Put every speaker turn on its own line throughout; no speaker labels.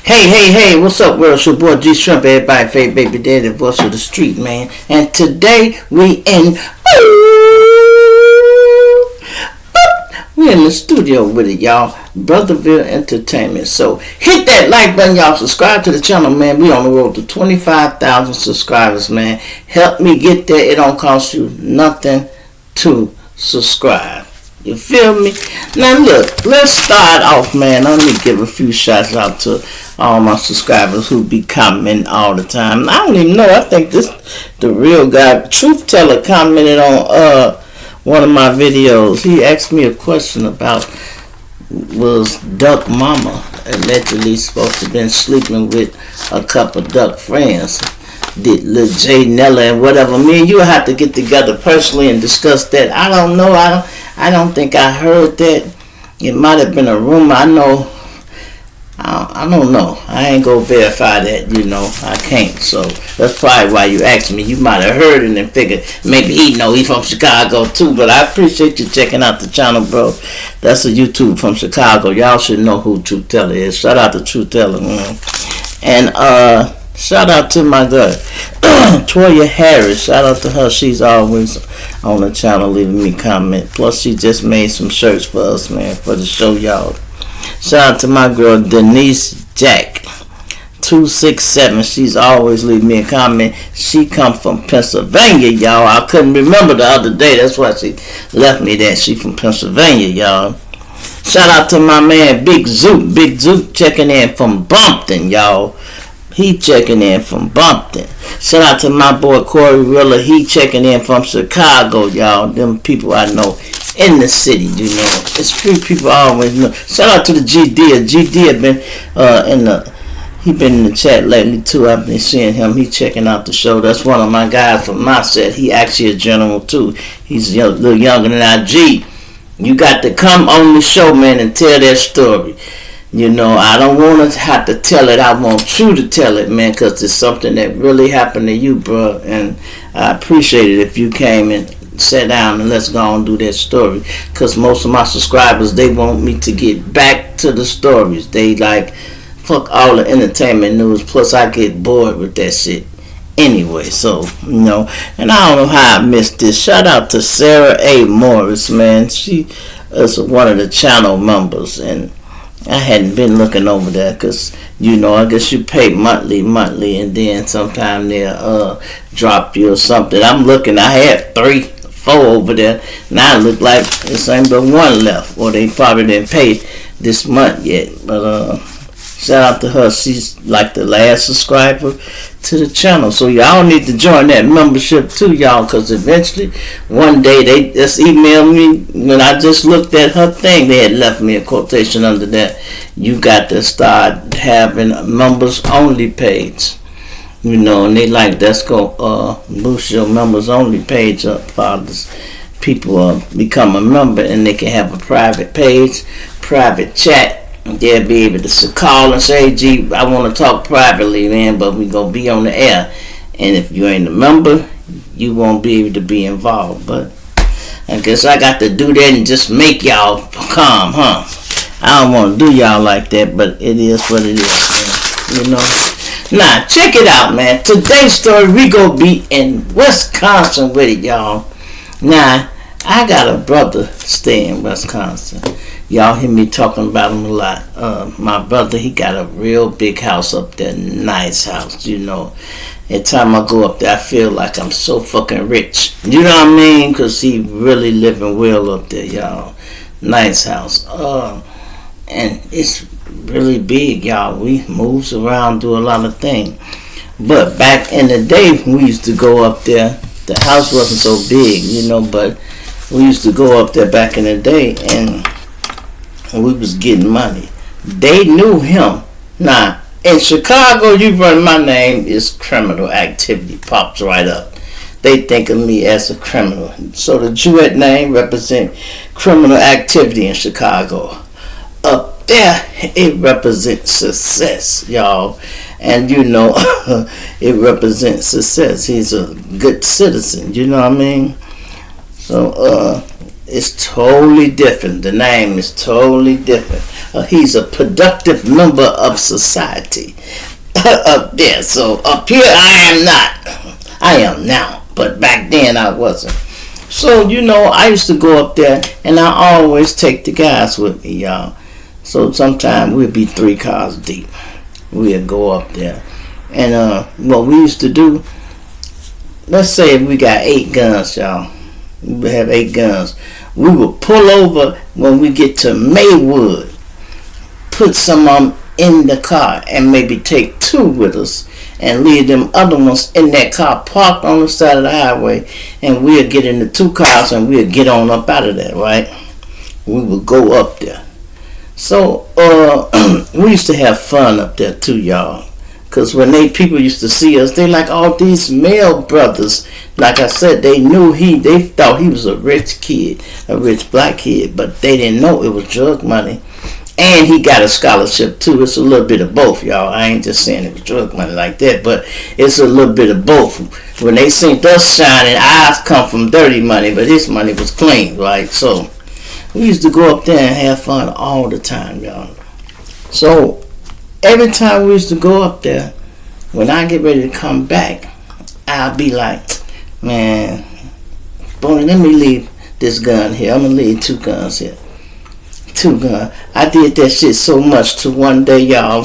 Hey, what's up, world? It's your boy G Shrimp, everybody, favorite baby daddy, voice of the street, man. And today we in the studio with it, y'all. Ville Entertainment. So hit that like button, y'all. Subscribe to the channel, man. We on the road to 25,000 subscribers, man. Help me get there. It don't cost you nothing to subscribe. You feel me? Now look, let's start off, man. Let me give a few shouts out to all my subscribers who be commenting all the time. I don't even know. I think this the real guy, Truth Teller, commented on one of my videos. He asked me a question about was Duck Mama allegedly supposed to have been sleeping with a couple Duck friends. Did Lil J, Nella, and whatever. Me and you have to get together personally and discuss that. I don't know. I don't think I heard that. It might have been a rumor. I don't know. I ain't gonna verify that, I can't. So that's probably why you asked me. You might have heard it and figured maybe he know he from Chicago too. But I appreciate you checking out the channel, bro. That's a YouTube from Chicago. Y'all should know who Truth Teller is. Shout out to Truth Teller, man. And shout out to my girl, Toya Harris. Shout out to her. She's always on the channel leaving me comment. Plus, she just made some shirts for us, man, for the show, y'all. Shout out to my girl, Denise Jack, 267. She's always leaving me a comment. She come from Pennsylvania, y'all. I couldn't remember the other day. That's why she left me that. She from Pennsylvania, y'all. Shout out to my man, Big Zook. Big Zook checking in from Bumpton, y'all. He checking in from Bumpton. Shout out to my boy Corey Rilla. He checking in from Chicago, y'all. Them people I know in the city, It's few people I always know. Shout out to the GD. GD been he been in the chat lately too. I've been seeing him. He checking out the show. That's one of my guys from my set. He actually a general too. He's a little younger than I. G, you got to come on the show, man, and tell that story. I don't want to have to tell it. I want you to tell it, man, because it's something that really happened to you, bro. And I appreciate it if you came and sat down and let's go and do that story. Because most of my subscribers, they want me to get back to the stories. They like, fuck all the entertainment news. Plus, I get bored with that shit anyway. So, and I don't know how I missed this. Shout out to Sarah A. Morris, man. She is one of the channel members, and I hadn't been looking over there because, I guess you pay monthly, and then sometime they'll drop you or something. I'm looking, I had 3, 4 over there. Now it look like it's ain't but 1 left, or they probably didn't pay this month yet. But shout out to her. She's like the last subscriber to the channel. So y'all need to join that membership too, y'all, because eventually one day they just emailed me when I just looked at her thing. They had left me a quotation under that. You got to start having a members only page. And they like, that's gonna boost your members only page up, fathers. People become a member and they can have a private page, private chat. They'll be able to call and say, G, I want to talk privately, man, but we going to be on the air. And if you ain't a member, you won't be able to be involved. But I guess I got to do that and just make y'all calm, huh? I don't want to do y'all like that, but it is what it is, Now, check it out, man. Today's story, we going to be in Wisconsin with it, y'all. Now, I got a brother stay in Wisconsin. Y'all hear me talking about him a lot. My brother, he got a real big house up there. Nice house, Every time I go up there, I feel like I'm so fucking rich. You know what I mean? Because he really living well up there, y'all. Nice house. And it's really big, y'all. We moves around, do a lot of things. But back in the day, we used to go up there. The house wasn't so big, but we used to go up there back in the day, and we was getting money. They knew him. Now, in Chicago, you run my name is criminal activity. Pops right up. They think of me as a criminal. So the Jewett name represent criminal activity in Chicago. Up there, it represents success, y'all. And it represents success. He's a good citizen, you know what I mean? So, It's totally different. The name is totally different. He's a productive member of society up there. So up here I am not. I am now. But back then I wasn't. So, I used to go up there and I always take the guys with me, y'all. So sometimes we'd be 3 cars deep. We'd go up there. And what we used to do, let's say if we got 8 guns, y'all. We would have 8 guns. We would pull over when we get to Maywood, put some of them in the car, and maybe take 2 with us, and leave them other ones in that car parked on the side of the highway, and we'll get in the 2 cars and we'll get on up out of there, right? We would go up there. So we used to have fun up there too, y'all. Because when people used to see us, they like all these male brothers. Like I said, they thought he was a rich kid, a rich black kid, but they didn't know it was drug money. And he got a scholarship too. It's a little bit of both, y'all. I ain't just saying it was drug money like that, but it's a little bit of both. When they seen us shining, ours come from dirty money, but his money was clean, right? So we used to go up there and have fun all the time, y'all. So every time we used to go up there, when I get ready to come back, I'll be like, man, Bonnie, let me leave this gun here. I'm going to leave 2 guns here. 2 guns. I did that shit so much to one day, y'all,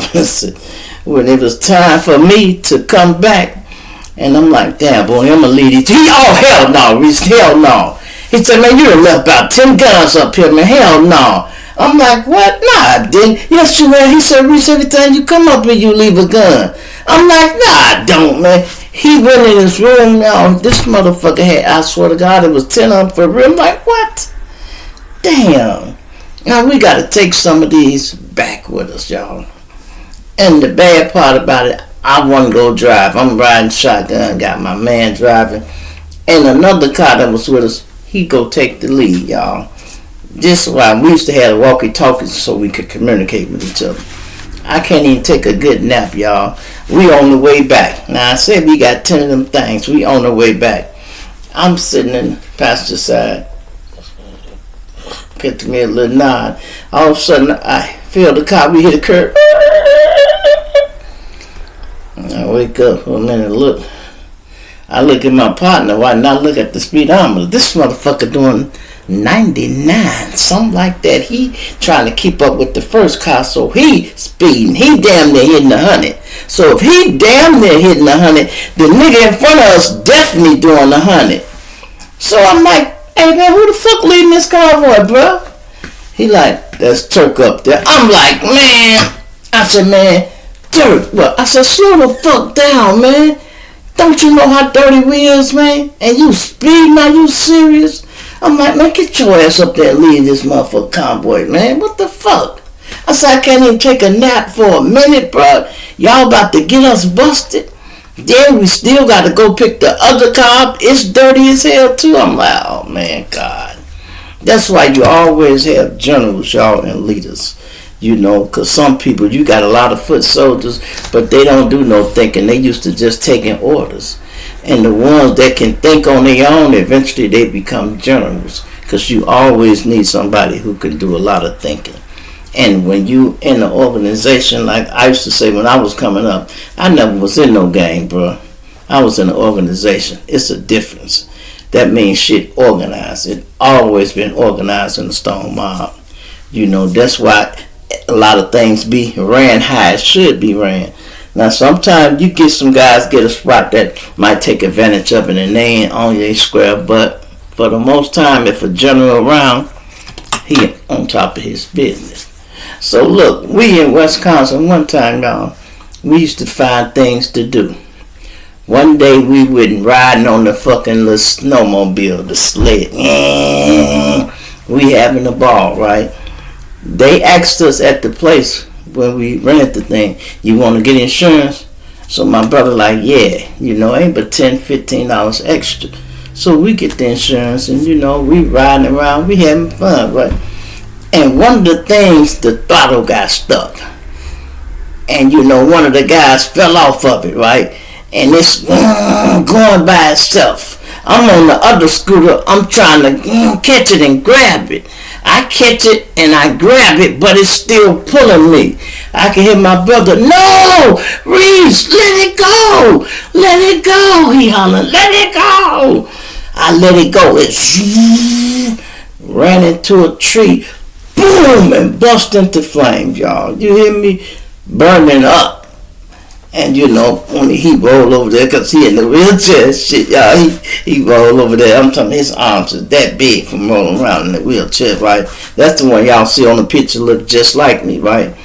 when it was time for me to come back, and I'm like, damn, Bonnie, I'm going to leave these. Hell no, Reese, hell no. He said, man, you done left about 10 guns up here, man, hell no. I'm like, what? Nah, I didn't. Yes, you have. He said, Reese, every time you come up here, you leave a gun. I'm like, nah, I don't, man. He went in his room now. This motherfucker had, I swear to God, it was 10 of them for real. I'm like, what? Damn. Now, we got to take some of these back with us, y'all. And the bad part about it, I want to go drive. I'm riding shotgun, got my man driving. And another car that was with us, he go take the lead, y'all. This is why we used to have walkie-talkies so we could communicate with each other. I can't even take a good nap, y'all. We on the way back. Now, I said we got 10 of them things. We on the way back. I'm sitting in the passenger side. Get to me a little nod. All of a sudden, I feel the car. We hit a curb. I wake up for a minute and look. I look at my partner. Why not look at the speedometer? This motherfucker doing 99, something like that. He trying to keep up with the first car, so he speeding. He damn near hitting 100. So if he damn near hitting 100, the nigga in front of us definitely doing 100. So I'm like, hey man, who the fuck leading this convoy, bro? He like, that's Turk up there. I'm like, man. I said, man, Turk, what? I said, slow the fuck down, man. Don't you know how dirty we is, man? And you speeding? Are you serious? I'm like, man, get your ass up there and lead this motherfucker convoy, man. What the fuck? I said, I can't even take a nap for a minute, bro. Y'all about to get us busted. Then we still got to go pick the other car up. It's dirty as hell, too. I'm like, oh, man, God. That's why you always have generals, y'all, and leaders. You know, because some people, you got a lot of foot soldiers, but they don't do no thinking. They used to just taking orders. And the ones that can think on their own, eventually they become generals. Because you always need somebody who can do a lot of thinking. And when you in an organization, like I used to say when I was coming up, I never was in no gang, bro. I was in an organization. It's a difference. That means shit organized. It always been organized in the Stone Mob. You know, that's why a lot of things be ran how it should be ran. Now, sometimes you get some guys get a spot that might take advantage of it and they ain't on your square, but for the most time, if a general around, he on top of his business. So look, we in Wisconsin one time, y'all, we used to find things to do. One day we went riding on the fucking little snowmobile, the sled. We having a ball, right? They asked us at the place when we rented the thing, you want to get insurance? So my brother like, yeah, you know, ain't but $10, $15 extra. So we get the insurance and, you know, we riding around, we having fun, right? And one of the things, the throttle got stuck. And, you know, one of the guys fell off of it, right? And it's going by itself. I'm on the other scooter. I'm trying to catch it and grab it. I catch it and I grab it, but it's still pulling me. I can hear my brother, no, Reese, let it go. Let it go. He hollering, let it go. I let it go. It ran into a tree, boom, and bust into flames, y'all. You hear me? Burning up. And only he rolled over there because he in the wheelchair. Shit, y'all, he rolled over there. I'm talking his arms is that big from rolling around in the wheelchair, right? That's the one y'all see on the picture look just like me, right?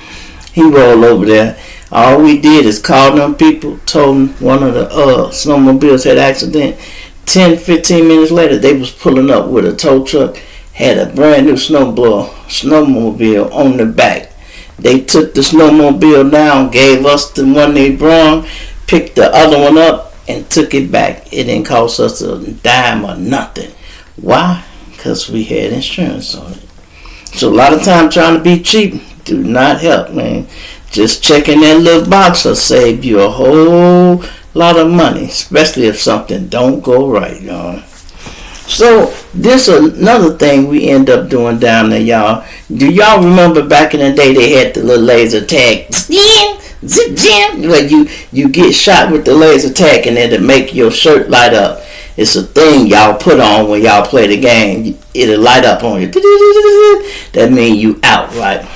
He rolled over there. All we did is call them people, told them one of the snowmobiles had an accident. 10, 15 minutes later, they was pulling up with a tow truck, had a brand new snowmobile on the back. They took the snowmobile down, gave us the one they brought, picked the other one up, and took it back. It didn't cost us a dime or nothing. Why? Because we had insurance on it. So a lot of times trying to be cheap do not help, man. Just checking that little box will save you a whole lot of money, especially if something don't go right, y'all. So this another thing we end up doing down there, y'all. Do y'all remember back in the day they had the little laser tag? Where you get shot with the laser tag and it'll make your shirt light up. It's a thing y'all put on when y'all play the game. It'll light up on you. That means you out, right?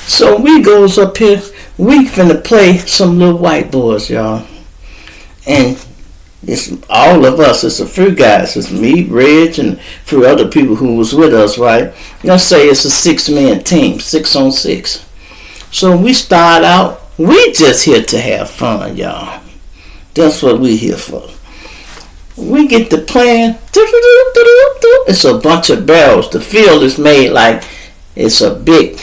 So we goes up here. We finna play some little white boys, y'all. And it's all of us. It's a few guys. It's me, Reg, and a few other people who was with us, right? Let's say it's a 6-man team, 6 on 6. So we start out. We just here to have fun, y'all. That's what we here for. We get to playing. It's a bunch of barrels. The field is made like it's a big,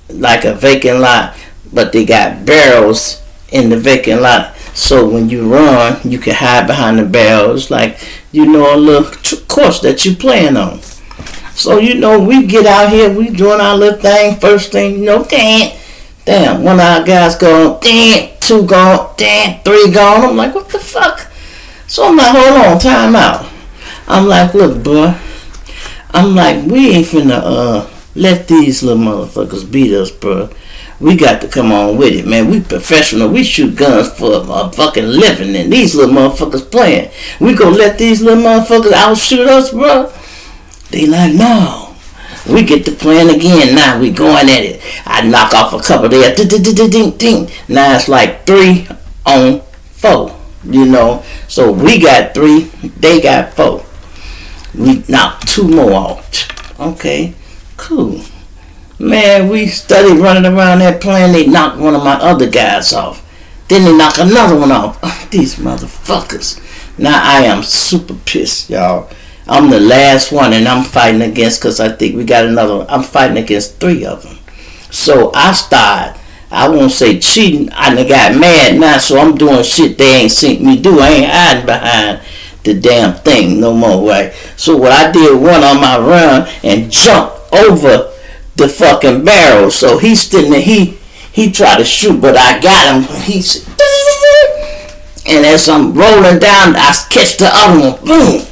like a vacant lot, but they got barrels in the vacant lot. So when you run, you can hide behind the barrels, like, a little course that you playing on. So, we get out here, we doing our little thing. First thing, damn, one of our guys going, damn, 2 gone, damn, 3 gone. I'm like, what the fuck? So I'm like, hold on, time out. I'm like, look, bro. I'm like, we ain't finna let these little motherfuckers beat us, bro. We got to come on with it, man. We professional. We shoot guns for a fucking living, and these little motherfuckers playing. We gonna let these little motherfuckers outshoot us, bro? They like, no. We get to playing again. Now we going at it. I knock off a couple there. Now it's like 3 on 4, So we got 3, they got 4. We knocked 2 more off. Okay, cool. Man, we studied running around there playing. They knocked one of my other guys off. Then they knocked another one off. These motherfuckers. Now I am super pissed, y'all. I'm the last one and I'm fighting against, because I think we got another one. I'm fighting against 3 of them. So I started, I won't say cheating. I done got mad now, so I'm doing shit they ain't seen me do. I ain't hiding behind the damn thing no more, right? So what I did, one on my run and jump over the fucking barrel. So he's sitting there, he tried to shoot, but I got him. He's, and as I'm rolling down, I catch the other one, boom.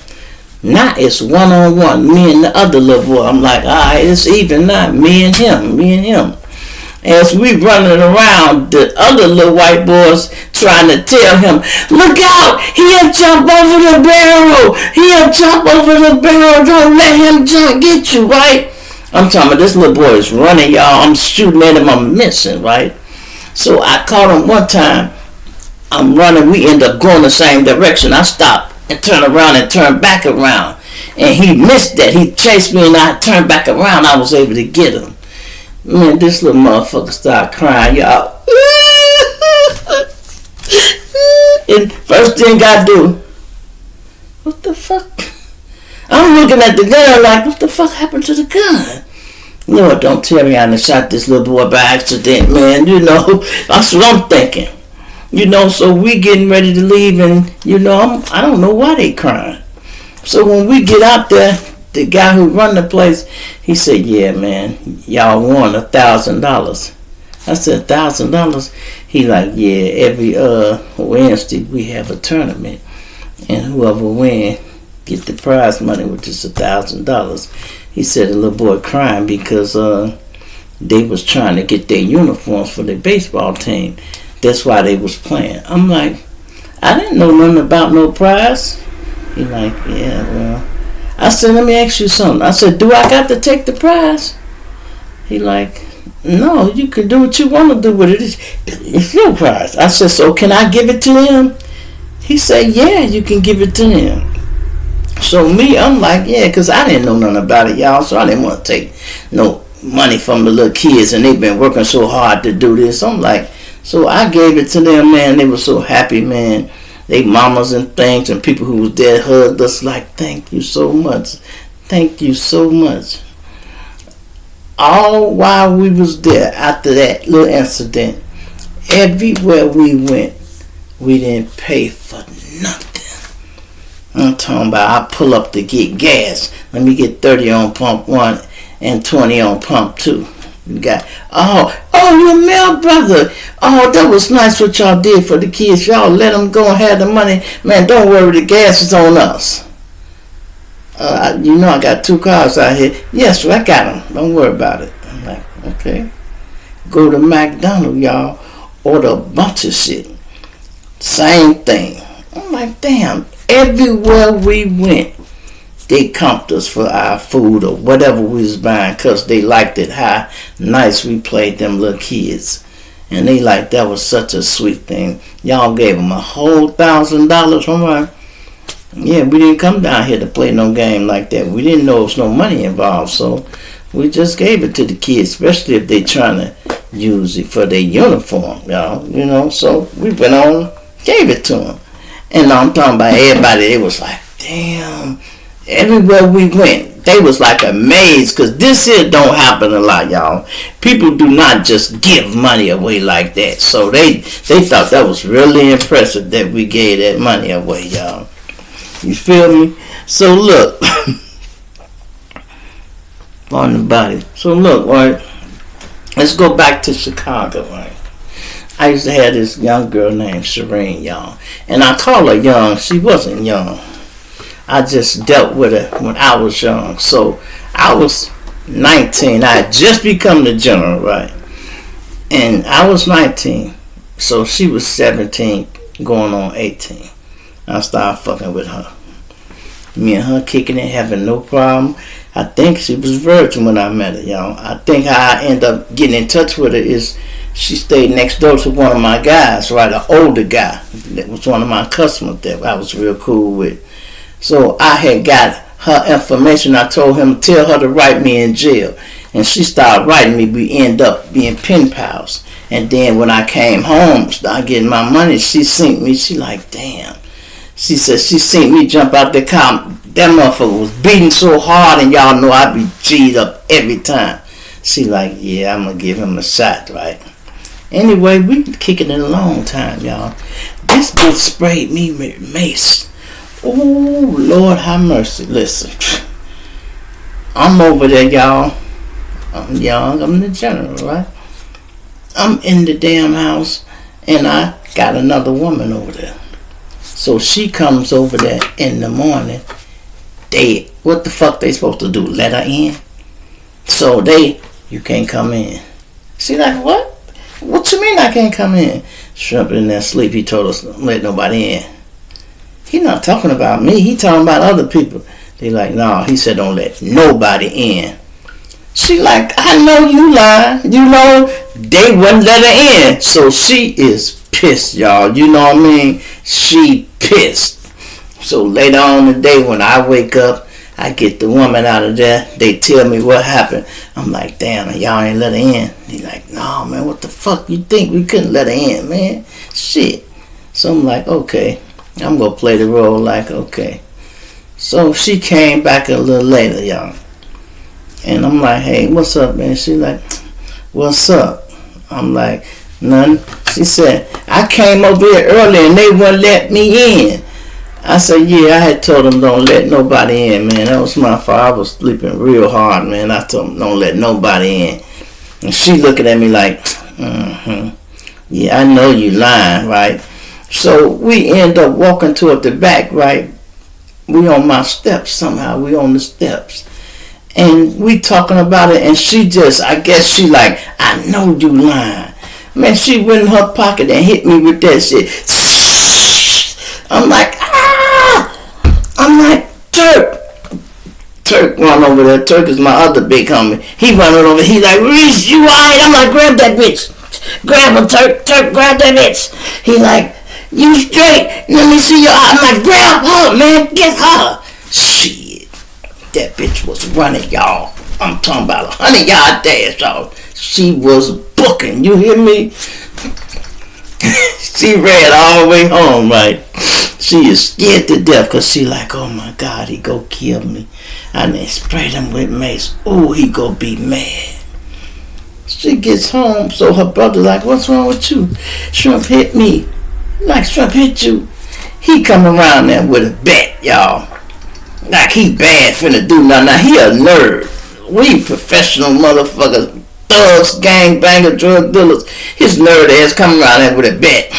Now it's 1-on-1, me and the other little boy. I'm like, alright, it's even now, me and him. As we running around, the other little white boys trying to tell him, look out, he'll jump over the barrel, don't let him get you, right? I'm talking about this little boy is running, y'all. I'm shooting at him, I'm missing, right? So I caught him one time. I'm running, we end up going the same direction. I stopped and turned around and turned back around. And he missed that. He chased me and I turned back around. I was able to get him. Man, this little motherfucker started crying, y'all. And first thing I do, what the fuck? I'm looking at the gun like, what the fuck happened to the gun? Lord, don't tell me I done shot this little boy by accident, man. That's what I'm thinking. So we getting ready to leave, and, I don't know why they crying. So when we get out there, the guy who run the place, he said, yeah, man, y'all won $1,000. I said, $1,000? He like, yeah, every Wednesday we have a tournament, and whoever win get the prize money, which is $1,000. He said the little boy crying because they was trying to get their uniforms for their baseball team. That's why they was playing. I'm like, I didn't know nothing about no prize. He like, yeah, well. I said, let me ask you something. I said, do I got to take the prize? He like, no, you can do what you want to do with it. It's your prize. I said, so can I give it to him? He said, yeah, you can give it to him. So me, I'm like, yeah, because I didn't know nothing about it, y'all, so I didn't want to take no money from the little kids, and they've been working so hard to do this. I'm like, so I gave it to them, man. They were so happy, man. They mamas and things, and people who was there hugged us like, thank you so much. Thank you so much. All while we was there, after that little incident, everywhere we went, we didn't pay for nothing. I'm talking about I pull up to get gas. Let me get 30 on pump 1 and 20 on pump 2. You got, your mail brother. Oh, that was nice what y'all did for the kids. Y'all let them go and have the money. Man, don't worry, the gas is on us. You know I got 2 cars out here. Yes, I got them. Don't worry about it. I'm like, okay. Go to McDonald's, y'all. Order a bunch of shit. Same thing. I'm like, damn. Everywhere we went, they comped us for our food or whatever we was buying because they liked it how nice we played them little kids. And they like that was such a sweet thing. Y'all gave them a whole $1,000. I'm like, yeah, we didn't come down here to play no game like that. We didn't know there was no money involved, so we just gave it to the kids, especially if they trying to use it for their uniform, y'all. You know, so we went on, gave it to them. And I'm talking about everybody, they was like, damn. Everywhere we went, they was like amazed because this here don't happen a lot, y'all. People do not just give money away like that. So they thought that was really impressive that we gave that money away, y'all. You feel me? So look. On the body. So look, right? Let's go back to Chicago, right? I used to have this young girl named Serene, y'all. And I call her young. She wasn't young. I just dealt with her when I was young. So I was 19. I had just become the general, right? And I was 19. So she was 17, going on 18. I started fucking with her. Me and her kicking it, having no problem. I think she was virgin when I met her, y'all. I think how I ended up getting in touch with her is she stayed next door to one of my guys, right? An older guy that was one of my customers that I was real cool with. So I had got her information. I told him, tell her to write me in jail. And she started writing me. We end up being pen pals. And then when I came home, started getting my money, she seen me. She like, damn. She said she seen me jump out the car. That motherfucker was beating so hard, and y'all know I be G'd up every time. She like, yeah, I'm going to give him a shot, right? Anyway, we kicking it a long time, y'all. This dude sprayed me with mace. Oh, Lord have mercy. Listen, I'm over there, y'all. I'm young. I'm the general, right? I'm in the damn house, and I got another woman over there. So she comes over there in the morning. What the fuck they supposed to do? Let her in? So you can't come in. She like, what? What you mean I can't come in? Shrimp in there sleep. He told us don't let nobody in. He not talking about me. He talking about other people. They like, no. He said don't let nobody in. She like, I know you lying. You know they wouldn't let her in. So she is pissed, y'all. You know what I mean? She pissed. So later on in the day when I wake up, I get the woman out of there. They tell me what happened. I'm like, damn, y'all ain't let her in. He like, no, man, what the fuck you think? We couldn't let her in, man. Shit. So I'm like, okay. I'm going to play the role like, okay. So she came back a little later, y'all. And I'm like, hey, what's up, man? She like, what's up? I'm like, nothing. She said, I came over here early and they wouldn't let me in. I said, yeah, I had told them don't let nobody in, man. That was my fault. I was sleeping real hard, man. I told them don't let nobody in. And she looking at me like, yeah, I know you lying, right? So we end up walking toward the back, right? We on my steps somehow. We on the steps. And we talking about it, and she just, I guess she like, I know you lying. Man, she went in her pocket and hit me with that shit. I'm like, ah! I'm like, Turk run over there. Turk is my other big homie. He running over. He like, Reese, you alright? I'm like, grab that bitch. Grab him, Turk. Turk, grab that bitch. He like, you straight? Let me see your eye. I'm like, grab her, man. Get her. Shit. That bitch was running, y'all. I'm talking about 100-yard dash, y'all. She was booking. You hear me? She ran all the way home, right? She is scared to death because she like, oh my God, he go kill me. And they sprayed him with mace. Oh, he go be mad. She gets home, so her brother like, what's wrong with you? Shrimp hit me. Like, Shrimp hit you. He come around there with a bat, y'all. Like he bad finna do nothing. Now he a nerd. We professional motherfuckers, thugs, gangbangers, drug dealers. His nerd ass come around there with a bat.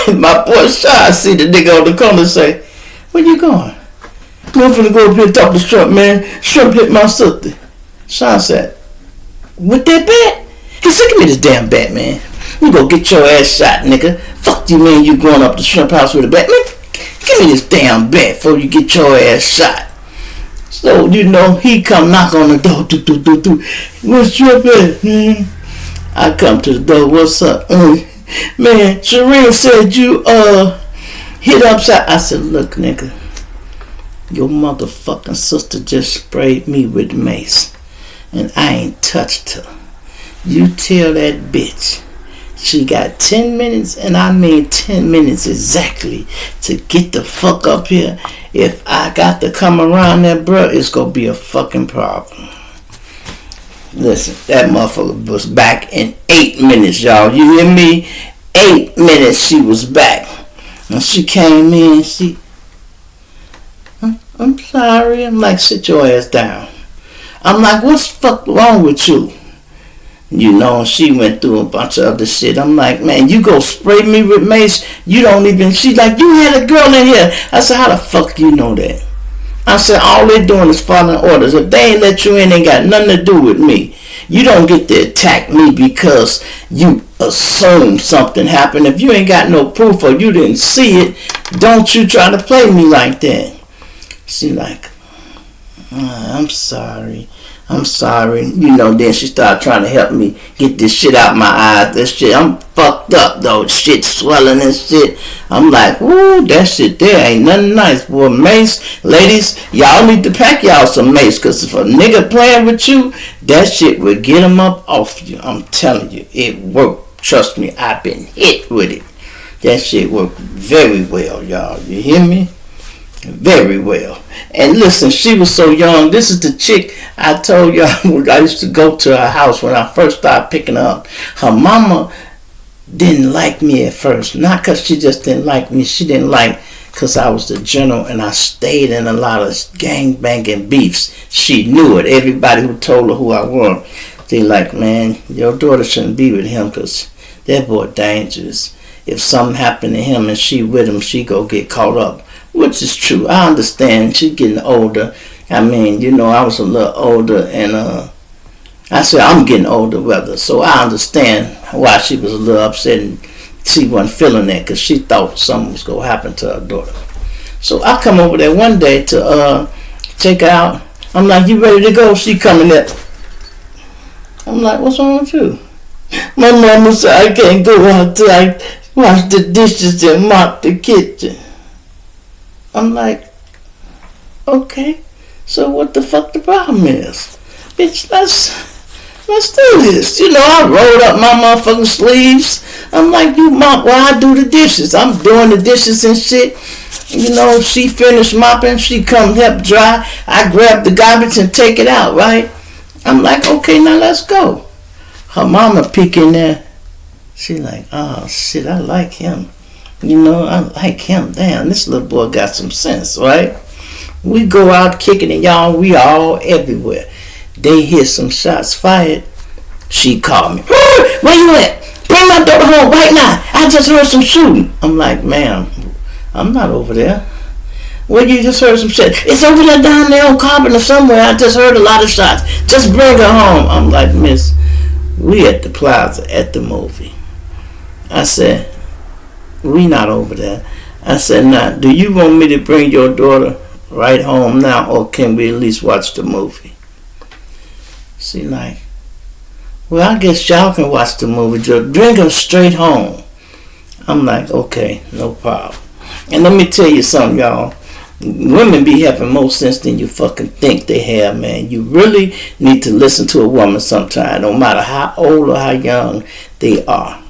My boy Shy see the nigga on the corner say, where you going? I'm finna go up here and talk to Shrimp, man. Shrimp hit my sister. Sean said, with that bat? He said, give me this damn bat, man. You go get your ass shot, nigga. Fuck you, man, you going up to Shrimp house with a bat. Man, give me this damn bat before you get your ass shot. So, you know, he come knock on the door. What's Shrimp at? I come to the door. What's up? Man, Shereen said you hit upside. I said, look, nigga, your motherfucking sister just sprayed me with mace, and I ain't touched her. You tell that bitch she got 10 minutes, and I mean 10 minutes exactly, to get the fuck up here. If I got to come around there, bro, it's gonna be a fucking problem. Listen, that motherfucker was back in 8 minutes, y'all. You hear me? 8 minutes she was back. And she came in, I'm sorry. I'm like, sit your ass down. I'm like, what's fuck wrong with you? You know, she went through a bunch of other shit. I'm like, man, you go spray me with mace? You don't even, she's like, you had a girl in here. I said, how the fuck you know that? I said, all they doing is following orders. If they ain't let you in, ain't got nothing to do with me. You don't get to attack me because you assume something happened. If you ain't got no proof or you didn't see it, don't you try to play me like that. She like, I'm sorry. You know, then she started trying to help me get this shit out my eyes. This shit, I'm fucked up though. Shit swelling and shit. I'm like, ooh, that shit there ain't nothing nice. Boy, mace, ladies, y'all need to pack y'all some mace. Because if a nigga playing with you, that shit will get him up off you. I'm telling you, it worked. Trust me, I've been hit with it. That shit worked very well, y'all. You hear me? Very well. And listen, she was so young. This is the chick I told y'all I used to go to her house when I first started picking her up. Her mama didn't like me at first. Not because she just didn't like me. She didn't like because I was the general and I stayed in a lot of gangbanging beefs. She knew it. Everybody who told her who I was, they like, man, your daughter shouldn't be with him because that boy dangerous. If something happened to him and she with him, she go get caught up. Which is true. I understand. She getting older. I mean, you know, I was a little older, and I said I'm getting older, rather. So I understand why she was a little upset and she wasn't feeling that because she thought something was gonna happen to her daughter. So I come over there one day to check her out. I'm like, you ready to go? She coming up. I'm like, what's wrong with you? My mama said I can't go out till I wash the dishes and mop the kitchen. I'm like, okay, so what the fuck the problem is? Bitch, let's do this. You know, I rolled up my motherfucking sleeves. I'm like, you mop while I do the dishes. I'm doing the dishes and shit. You know, she finished mopping. She come help dry. I grab the garbage and take it out, right? I'm like, okay, now let's go. Her mama peek in there. She like, oh, shit, I like him. You know, I like him. Damn, this little boy got some sense, right? We go out kicking it, y'all. We all everywhere. They hear some shots fired. She called me. Where you at? Bring my daughter home right now. I just heard some shooting. I'm like, ma'am, I'm not over there. Well, you just heard some shit. It's over there down there on Carpenter somewhere. I just heard a lot of shots. Just bring her home. I'm like, miss, we at the plaza at the movie. I said, we not over there. I said, now, do you want me to bring your daughter right home now, or can we at least watch the movie? She like, well, I guess y'all can watch the movie. Just bring her straight home. I'm like, okay, no problem. And let me tell you something, y'all. Women be having more sense than you fucking think they have, man. You really need to listen to a woman sometime, no matter how old or how young they are.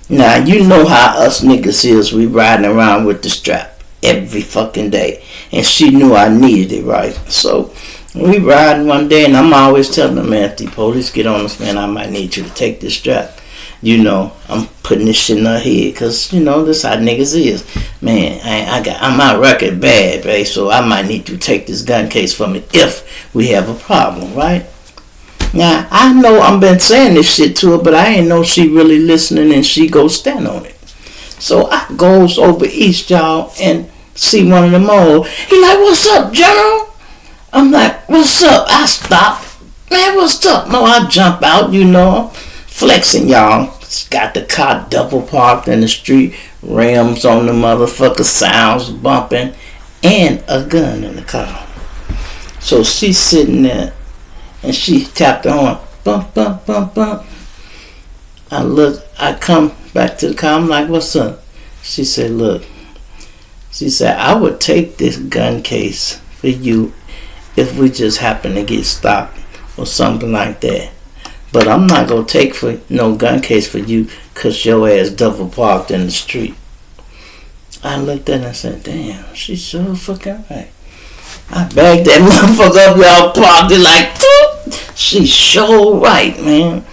Now, you know how us niggas is. We riding around with the strap every fucking day. And she knew I needed it, right? So, we riding one day, and I'm always telling them, man, if the police get on us, man, I might need you to take this strap. You know, I'm putting this shit in her head, because, you know, this how niggas is. Man, I'm out record bad, babe, so I might need to take this gun case from me if we have a problem, right? Now, I know I've been saying this shit to her, but I ain't know she really listening, and she go stand on it. So I goes over east, y'all, and see one of them old. He like, what's up, General? I'm like, what's up? I stop. Man, what's up? No, I jump out, you know, flexing, y'all. Got the car double parked in the street, rims on the motherfucker, sounds bumping, and a gun in the car. So she's sitting there, and she tapped her horn, bump, bump, bump, bump. I look, I come back to the car, I'm like, what's up? She said, look, she said, I would take this gun case for you if we just happen to get stopped or something like that. But I'm not going to take for no gun case for you because your ass double parked in the street. I looked at her and said, damn, she's so fucking right. I bagged that motherfucker up, y'all, parked it like, she's so right, man.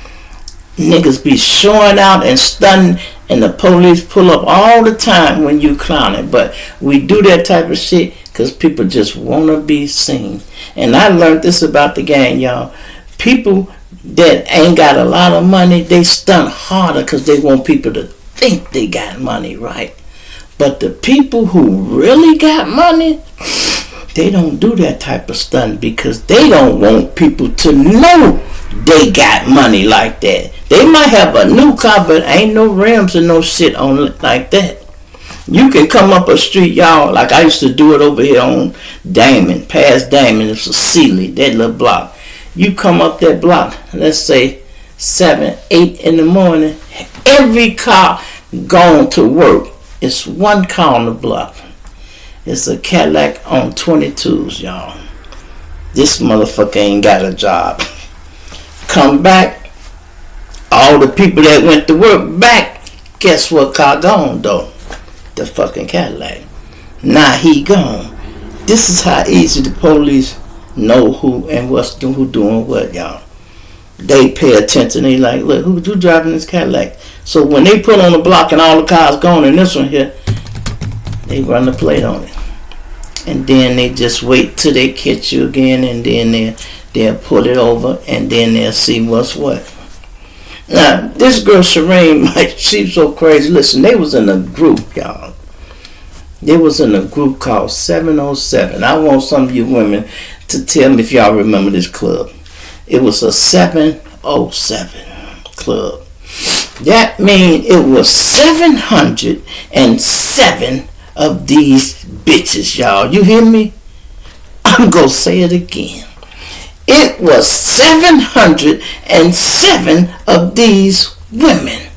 Niggas be showing out and stunning, and the police pull up all the time when you clowning. But we do that type of shit because people just want to be seen. And I learned this about the gang, y'all. People that ain't got a lot of money, they stunt harder because they want people to think they got money, right? But the people who really got money, they don't do that type of stunt because they don't want people to know they got money like that. They might have a new car, but ain't no rims and no shit on it like that. You can come up a street, y'all, like I used to do it over here on Damon, past Damon. It's a Sealy, that little block. You come up that block, let's say 7, 8 in the morning, every car going to work. It's one car on the block. It's a Cadillac on 22s, y'all. This motherfucker ain't got a job. Come back, all the people that went to work back, guess what car gone though? The fucking Cadillac. Now he gone. This is how easy the police know who and who doing what, y'all. They pay attention. They like, look, who driving this Cadillac? So when they put on the block and all the cars gone and this one here, they run the plate on it. And then they just wait till they catch you again, and then they'll pull it over, and then they'll see what's what. Now, this girl Shireen, like, she's so crazy. Listen, they was in a group, y'all. They was in a group called 707. I want some of you women to tell me if y'all remember this club. It was a 707 club. That means it was 707 of these bitches, y'all. You hear me? I'm gonna say it again. It was 707 of these women.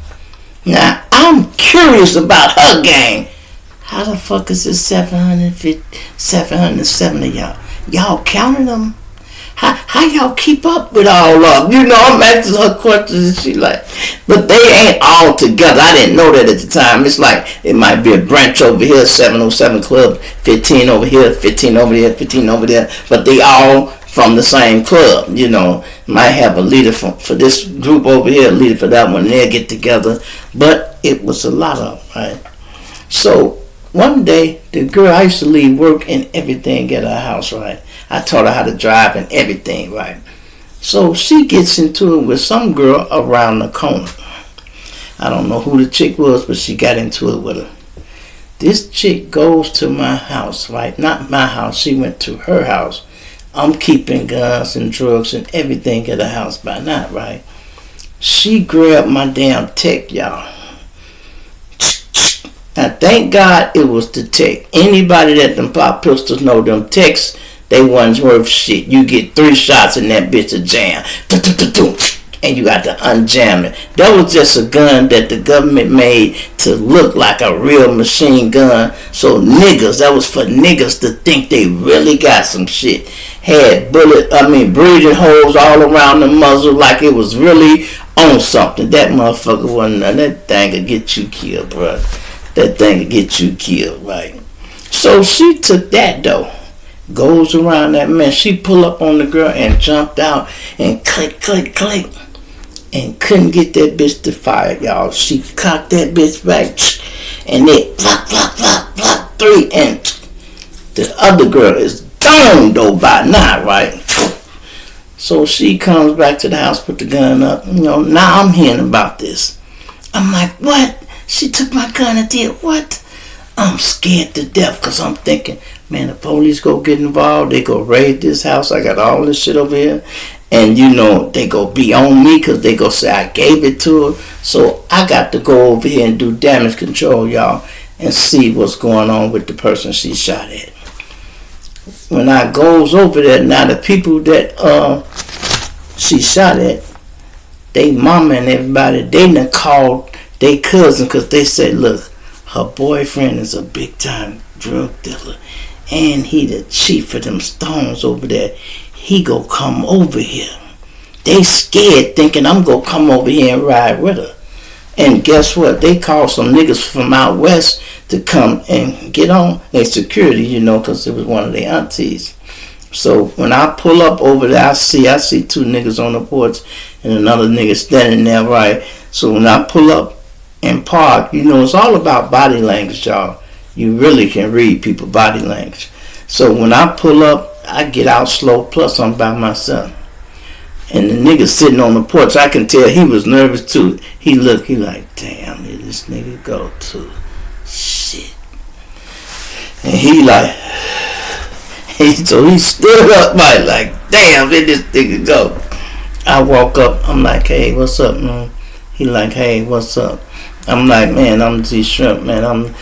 Now, I'm curious about her gang. How the fuck is it 707 of y'all? Y'all counting them? How y'all keep up with all of them? You know, I'm asking her questions and she like, but they ain't all together. I didn't know that at the time. It's like, it might be a branch over here, 707 club, 15 over here, 15 over there, 15 over there, but they all from the same club, you know. Might have a leader for this group over here, a leader for that one, they'll get together, but it was a lot of them, right? So, one day, the girl, I used to leave work and everything at her house, right? I taught her how to drive and everything, right? So she gets into it with some girl around the corner. I don't know who the chick was, but she got into it with her. This chick goes to my house, right? Not my house. She went to her house. I'm keeping guns and drugs and everything at the house by now, right? She grabbed my damn tech, y'all. Now, thank God it was the tech. Anybody that them pop pistols know them techs, they wasn't worth shit. You get 3 shots in that bitch to jam. And you got to unjam it. That was just a gun that the government made to look like a real machine gun. So niggas, that was for niggas to think they really got some shit. Had breathing holes all around the muzzle like it was really on something. That motherfucker wasn't none. That thing could get you killed, bro. That thing could get you killed, right? So she took that though. Goes around that man. She pull up on the girl and jumped out and click, click, click. And couldn't get that bitch to fire, y'all. She cocked that bitch back and it flop, flop, flop, flop, 3 and the other girl is gone though by now, right? So she comes back to the house, put the gun up. Now I'm hearing about this. I'm like, what? She took my gun and did what? I'm scared to death because I'm thinking, man, the police go get involved. They go raid this house. I got all this shit over here. And, they go be on me because they go say I gave it to her. So I got to go over here and do damage control, y'all, and see what's going on with the person she shot at. When I goes over there, now the people that she shot at, they mama and everybody, they done called their cousin because they said, look, her boyfriend is a big time drug dealer and he the chief of them stones over there. He go come over here. They scared thinking I'm gonna come over here and ride with her. And guess what? They called some niggas from out west to come and get on their security, because it was one of their aunties. So when I pull up over there, I see 2 niggas on the porch and another nigga standing there, right? So when I pull up and park, it's all about body language, y'all. You really can read people's body language. So when I pull up, I get out slow, plus I'm by myself. And the nigga sitting on the porch, I can tell he was nervous too. He like, damn, here this nigga go to. Shit. And so he stood up, like, damn, where this nigga go? I walk up, I'm like, hey, what's up, man? He like, hey, what's up? I'm like, man, I'm G Shrimp, man.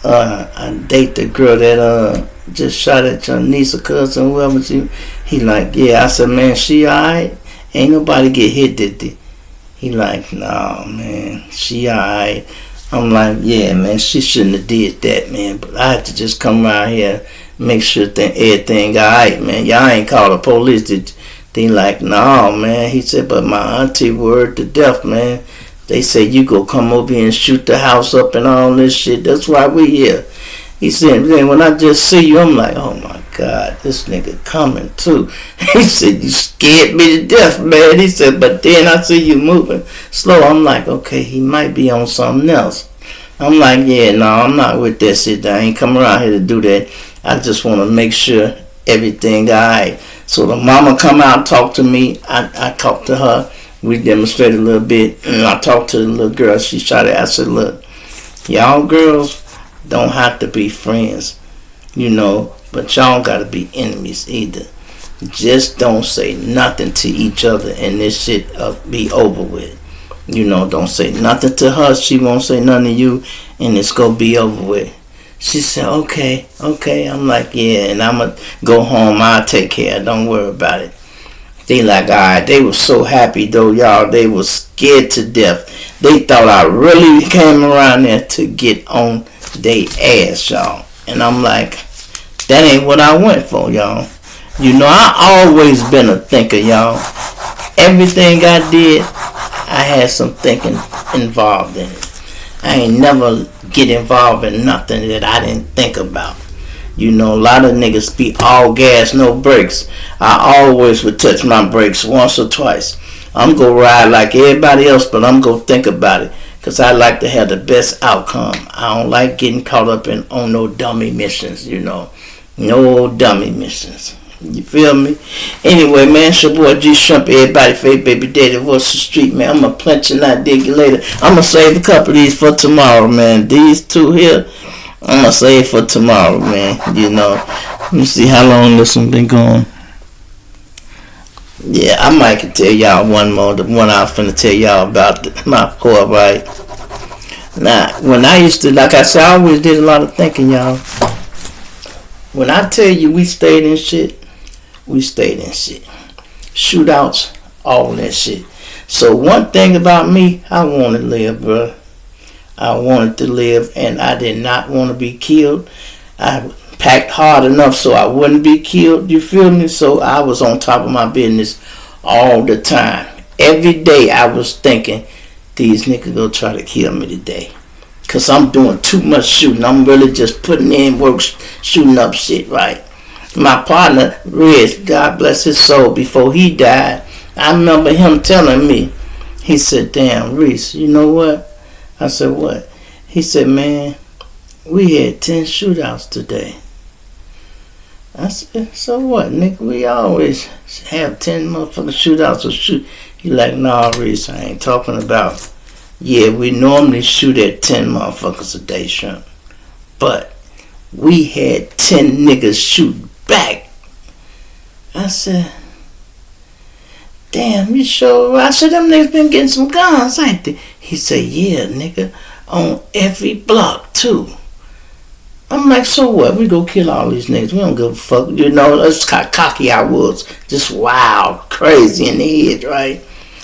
I date the girl that just shot at your niece or cousin, whoever she. He like, yeah. I said, man, she alright? Ain't nobody get hit, did they? He like, nah, man, she alright. I'm like, yeah, man, she shouldn't have did that, man. But I had to just come around here, make sure everything alright, man. Y'all ain't called the police, did you? They like, no, man. He said, but my auntie word to death, man. They say you go come over here and shoot the house up and all this shit. That's why we here. He said, man, when I just see you, I'm like, oh my God, this nigga coming too. He said, you scared me to death, man. He said, but then I see you moving slow. I'm like, okay, he might be on something else. I'm like, yeah, no, I'm not with that shit. I ain't come around here to do that. I just want to make sure everything alright. So the mama come out and talk to me. I talked to her. We demonstrated a little bit. And I talked to the little girl she shot at. I said, look, y'all girls don't have to be friends, but y'all got to be enemies either. Just don't say nothing to each other and this shit be over with. Don't say nothing to her. She won't say nothing to you and it's going to be over with. She said, okay. I'm like, yeah, and I'm going to go home. I'll take care. Don't worry about it. They like, alright. They were so happy though, y'all. They was scared to death. They thought I really came around there to get on they ass, y'all. And I'm like, that ain't what I went for, y'all. I always been a thinker, y'all. Everything I did, I had some thinking involved in it. I ain't never get involved in nothing that I didn't think about. A lot of niggas be all gas, no brakes. I always would touch my brakes once or twice. I'm gonna ride like everybody else, but I'm gonna think about it. Because I like to have the best outcome. I don't like getting caught up on no dummy missions, No dummy missions. You feel me? Anyway, man, it's your boy G Shrimp, everybody favorite baby daddy, voice the street, man. I'm gonna plenty and not dig you later. I'm gonna save a couple of these for tomorrow, man. These two here, I'm gonna save for tomorrow, man. You know, let me see how long this one been going. Yeah, I might can tell y'all one more. The one I was finna tell y'all about my core, right? Now, when I used to, like I said, I always did a lot of thinking, y'all. When I tell you we stayed in shit, we stayed in shit. Shootouts, all that shit. So one thing about me, I wanted to live, bro. I wanted to live, and I did not want to be killed. I packed hard enough so I wouldn't be killed, you feel me? So I was on top of my business all the time. Every day I was thinking, these niggas gonna try to kill me today. Cause I'm doing too much shooting. I'm really just putting in work, shooting up shit, right? My partner, Riz, God bless his soul, before he died, I remember him telling me, he said, damn, Reese, you know what? I said, what? He said, man, we had 10 shootouts today. I said, so what, nigga? We always have 10 motherfucking shootouts or shoot. He like, nah, Reese, I ain't talking about. Yeah, we normally shoot at 10 motherfuckers a day, Shrimp. But we had 10 niggas shoot back. I said, damn, you sure? I said, them niggas been getting some guns, ain't they? He said, yeah, nigga, on every block, too. I'm like, so what? We go kill all these niggas. We don't give a fuck. You know, that's how cocky I was. Just wild, crazy in the head, right?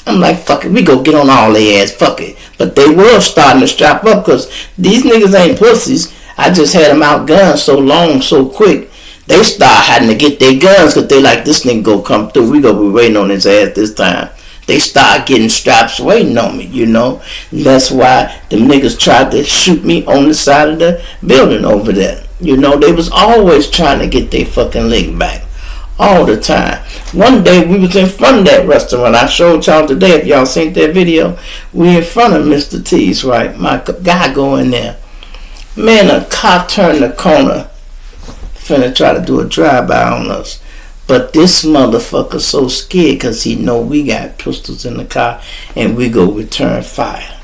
I'm like, fuck it. We go get on all their ass. Fuck it. But they were starting to strap up because these niggas ain't pussies. I just had them outgunned so long, so quick. They start having to get their guns because they like, this nigga go come through. We gonna be waiting on his ass this time. They start getting straps waiting on me, you know. And that's why them niggas tried to shoot me on the side of the building over there. You know, they was always trying to get their fucking leg back. All the time. One day we was in front of that restaurant. I showed y'all today, if y'all seen that video. We in front of Mr. T's, right? My guy go in there. Man, a cop turned the corner. Finna try to do a drive-by on us. But this motherfucker so scared because he know we got pistols in the car and we go return fire.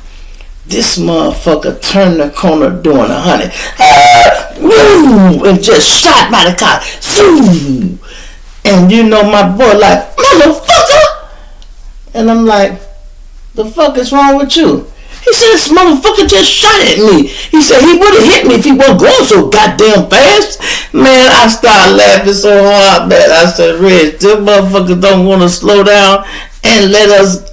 This motherfucker turned the corner doing 100. And just shot by the car. And you know my boy like, motherfucker! And I'm like, the fuck is wrong with you? He said, this motherfucker just shot at me. He said he would have hit me if he wasn't going so goddamn fast. Man, I started laughing so hard, man. I said, Reg, this motherfucker don't want to slow down and let us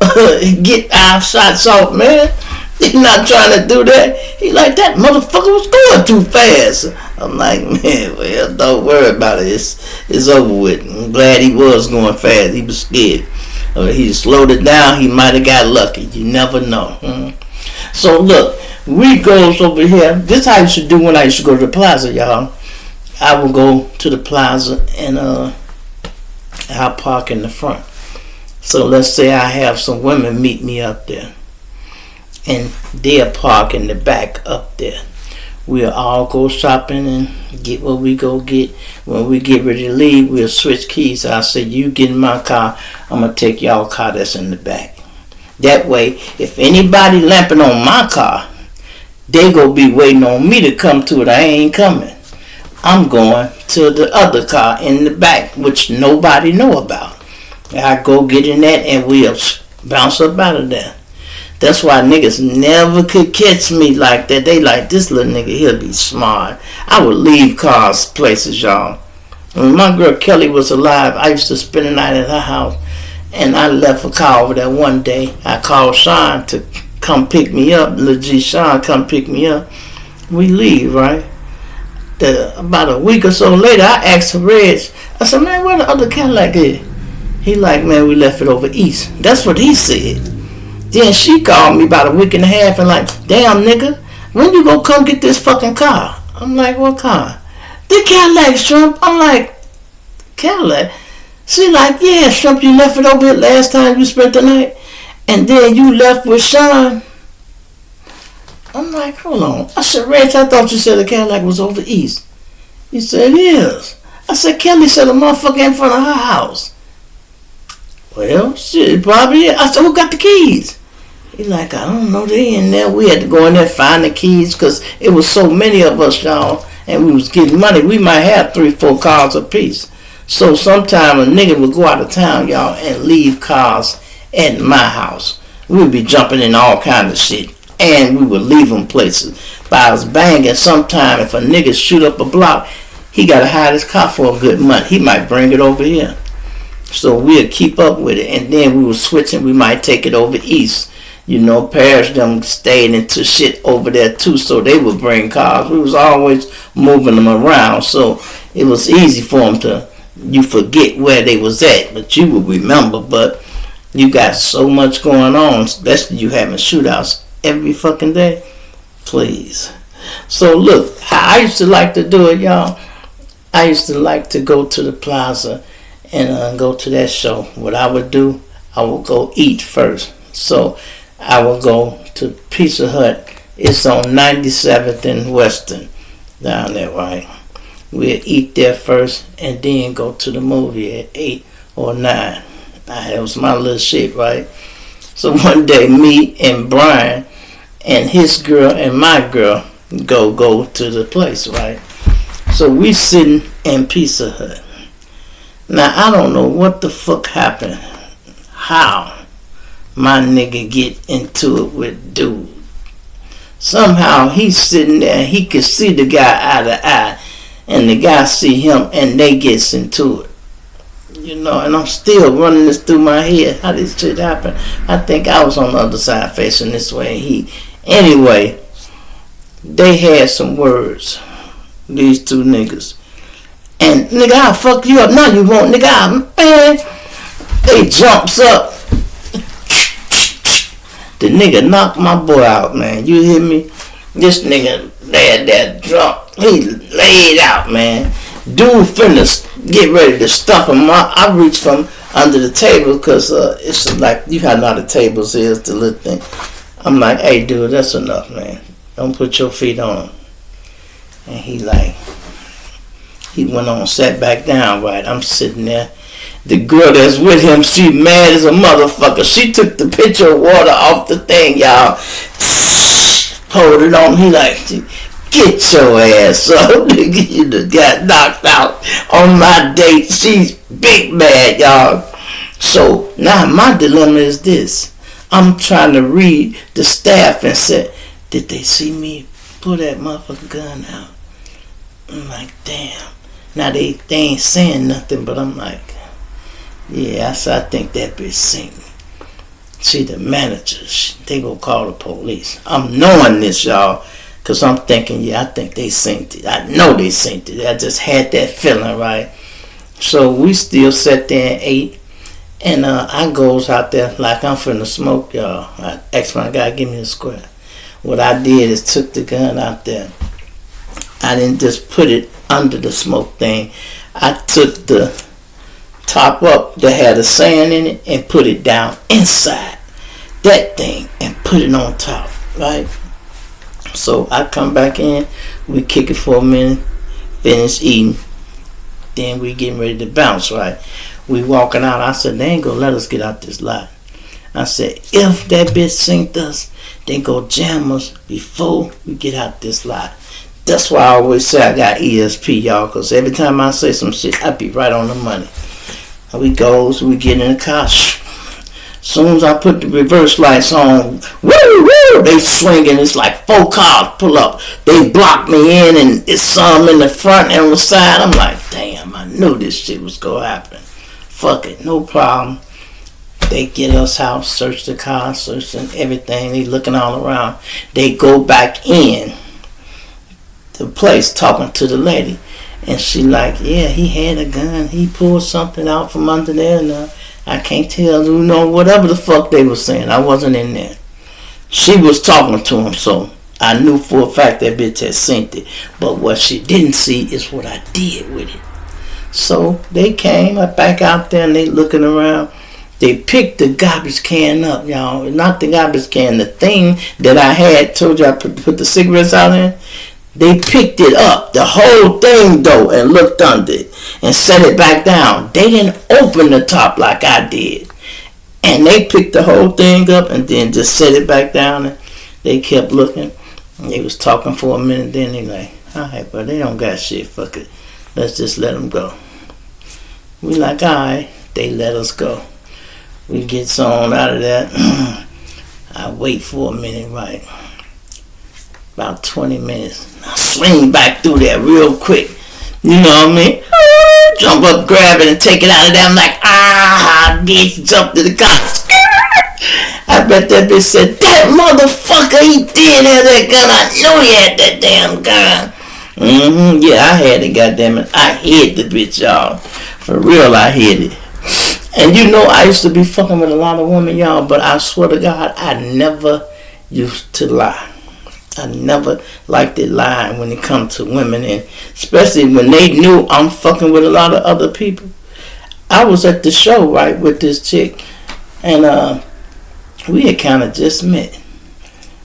get our shots off, man. He's not trying to do that. He like, that motherfucker was going too fast. I'm like, man, well, don't worry about it. It's over with. I'm glad he was going fast. He was scared. He slowed it down. He might have got lucky. You never know. So look, we goes over here. This is how I used to do when I used to go to the plaza, y'all. I would go to the plaza and I'll park in the front. So let's say I have some women meet me up there. And they'll park in the back up there. We'll all go shopping and get what we go get. When we get ready to leave, we'll switch keys. I'll say, you get in my car, I'm going to take y'all car that's in the back. That way, if anybody lamping on my car, they gonna be waiting on me to come to it. I ain't coming. I'm going to the other car in the back, which nobody know about. I go get in that and we'll bounce up out of there. That's why niggas never could catch me like that. They like, this little nigga, he'll be smart. I would leave cars places, y'all. When my girl Kelly was alive, I used to spend the night at her house. And I left a car over there one day. I called Sean to come pick me up. Lil G Sean come pick me up. We leave, right? About a week or so later, I asked Reg. I said, man, where the other Cadillac is? He like, man, we left it over east. That's what he said. Then she called me about a week and a half and like, damn, nigga, when you gonna come get this fucking car? I'm like, what car? The Cadillac, Shrimp. I'm like, Cadillac? She like, yeah, Shrimp, you left it over here last time you spent the night. And then you left with Sean. I'm like, hold on. I said, Reg, I thought you said the Cadillac was over east. He said, it is. I said, Kelly said the motherfucker in front of her house. Well, shit, probably is. I said, who got the keys? He like, I don't know, they in there. We had to go in there, find the keys, because it was so many of us, y'all, and we was getting money. We might have 3-4 cars apiece. So sometime a nigga would go out of town, y'all, and leave cars at my house. We would be jumping in all kind of shit, and we would leave them places. But I was banging. Sometime if a nigga shoot up a block, he got to hide his car for a good month. He might bring it over here. So we'd keep up with it, and then we were switching. We might take it over east. You know, Parrish them stayed into shit over there too, so they would bring cars. We was always moving them around, so it was easy for them to, you forget where they was at, but you would remember. But you got so much going on, especially you having shootouts every fucking day. Please. So look, how I used to like to do it, y'all. I used to like to go to the plaza and go to that show. What I would do, I would go eat first. So I would go to Pizza Hut. It's on 97th and Western down there, right? We'd eat there first and then go to the movie at 8 or 9. That was my little shit, right? So one day, me and Brian and his girl and my girl go to the place, right? So we sitting in Pizza Hut. Now, I don't know what the fuck happened. How my nigga get into it with dude. Somehow he's sitting there and he can see the guy eye to eye, and the guy see him and they gets into it. You know, and I'm still running this through my head. How this shit happen? I think I was on the other side facing this way. Anyway, they had some words, these two niggas. And nigga, I'll fuck you up. No, you won't, nigga. Man, they jumps up. The nigga knocked my boy out, man. You hear me? This nigga had that drunk. He laid out, man. Dude finna get ready to stump him. I reached from under the table because it's like, you know how the tables is, the little thing. I'm like, hey, dude, that's enough, man. Don't put your feet on him. And he went on, sat back down, right? I'm sitting there. The girl that's with him, she mad as a motherfucker. She took the pitcher of water off the thing, y'all. Poured it on. He like, get your ass up. You done got knocked out on my date. She's big mad, y'all. So now my dilemma is this. I'm trying to read the staff and say, did they see me pull that motherfucking gun out? I'm like, damn. Now they ain't saying nothing, but I'm like, yeah, I think that bitch seen me. See, the managers, they gonna call the police. I'm knowing this, y'all, because I'm thinking, yeah, I think they seen it. I know they seen it. I just had that feeling, right? So we still sat there and ate, and I goes out there like I'm finna smoke, y'all. I asked my guy, give me a square. What I did is took the gun out there. I didn't just put it under the smoke thing. I took the top up that had the sand in it and put it down inside that thing and put it on top, right? So I come back in, we kick it for a minute, finish eating, then we getting ready to bounce, right? We walking out. I said, they ain't gonna let us get out this lot. I said, if that bitch synced us, they go jam us before we get out this lot. That's why I always say I got ESP, y'all, because every time I say some shit, I be right on the money. We goes, we get in the car. Soon as I put the reverse lights on, woo, they swinging. It's like 4 cars pull up. They block me in, and it's some in the front and the side. I'm like, damn, I knew this shit was gonna happen. Fuck it, no problem. They get us out, search the car, searching everything. They looking all around. They go back in the place talking to the lady. And she like, yeah, he had a gun. He pulled something out from under there. And I can't tell, you know, whatever the fuck they were saying. I wasn't in there. She was talking to him, so I knew for a fact that bitch had seen it. But what she didn't see is what I did with it. So they came back out there and they looking around. They picked the garbage can up, y'all. Not the garbage can, the thing that I had, told you I put the cigarettes out in. They picked it up, the whole thing though, and looked under it and set it back down. They didn't open the top like I did. And they picked the whole thing up and then just set it back down. And they kept looking. And they was talking for a minute. Then they like, alright, but they don't got shit. Fuck it. Let's just let them go. We like, alright. They let us go. We get on out of that. I wait for a minute, right? About 20 minutes. I swing back through there real quick. You know what I mean? Jump up, grab it, and take it out of there. I'm like, bitch, jump to the cops. I bet that bitch said, that motherfucker, he did have that gun. I know he had that damn gun. Yeah, I had it, goddammit. I hid the bitch, y'all. For real, I hid it. And you know, I used to be fucking with a lot of women, y'all, but I swear to God, I never used to lie. I never liked it lying when it comes to women, and especially when they knew I'm fucking with a lot of other people. I was at the show, right, with this chick, and we had kind of just met.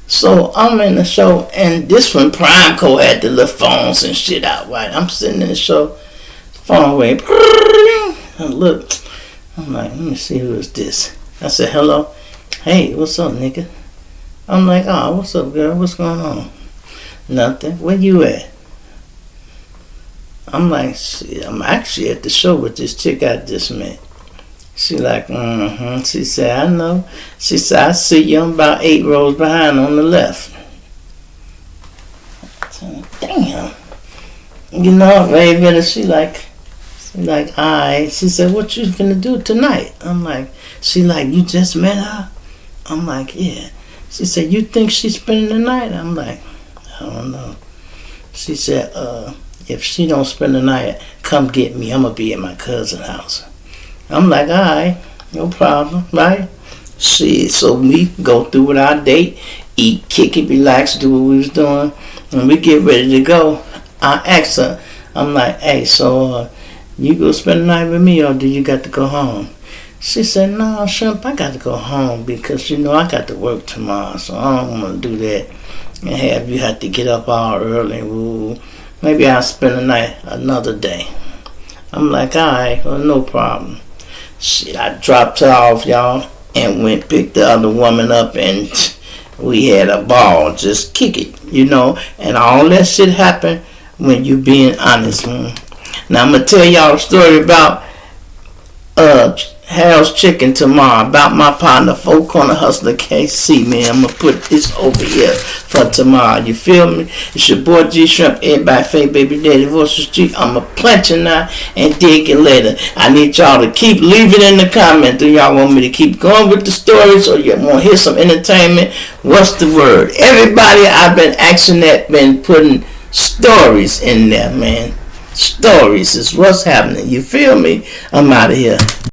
So I'm in the show, and this one, Primeco, had the little phones and shit out, right? I'm sitting in the show, phone went, and look, I'm like, let me see who is this. I said, hello, hey, what's up, nigga? I'm like, oh, what's up, girl? What's going on? Nothing. Where you at? I'm like, shit, I'm actually at the show with this chick I just met. She like, She said, I know. She said, I see you. I'm about 8 rows behind on the left. I said, damn. You know, baby, she like, alright. She said, what you finna do tonight? I'm like, she like, you just met her? I'm like, yeah. She said, you think she's spending the night? I'm like, I don't know. She said, if she don't spend the night, come get me. I'm going to be at my cousin's house. I'm like, all right, no problem, right? Shit, so we go through with our date, eat, kick it, relax, do what we was doing. When we get ready to go, I asked her, I'm like, hey, so you go spend the night with me or do you got to go home? She said, no, Shrimp, I got to go home because, you know, I got to work tomorrow, so I don't want to do that and have you have to get up all early. Woo. Maybe I'll spend the night another day. I'm like, all right, well, no problem. Shit, I dropped her off, y'all, and went picked the other woman up, and we had a ball, just kick it, you know, and all that shit happened when you being honest. Now, I'm going to tell y'all a story about Harold's Chicken tomorrow, about my partner, Four Corner Hustler KC, man. I'm going to put this over here for tomorrow. You feel me? It's your boy G Shrimp, everybody, Faye Baby Daddy, Voice of the Street. I'm going to plant you now and dig it later. I need y'all to keep leaving in the comments. Do y'all want me to keep going with the stories or you want to hear some entertainment? What's the word? Everybody I've been asking that, been putting stories in there, man. Stories is what's happening. You feel me? I'm out of here.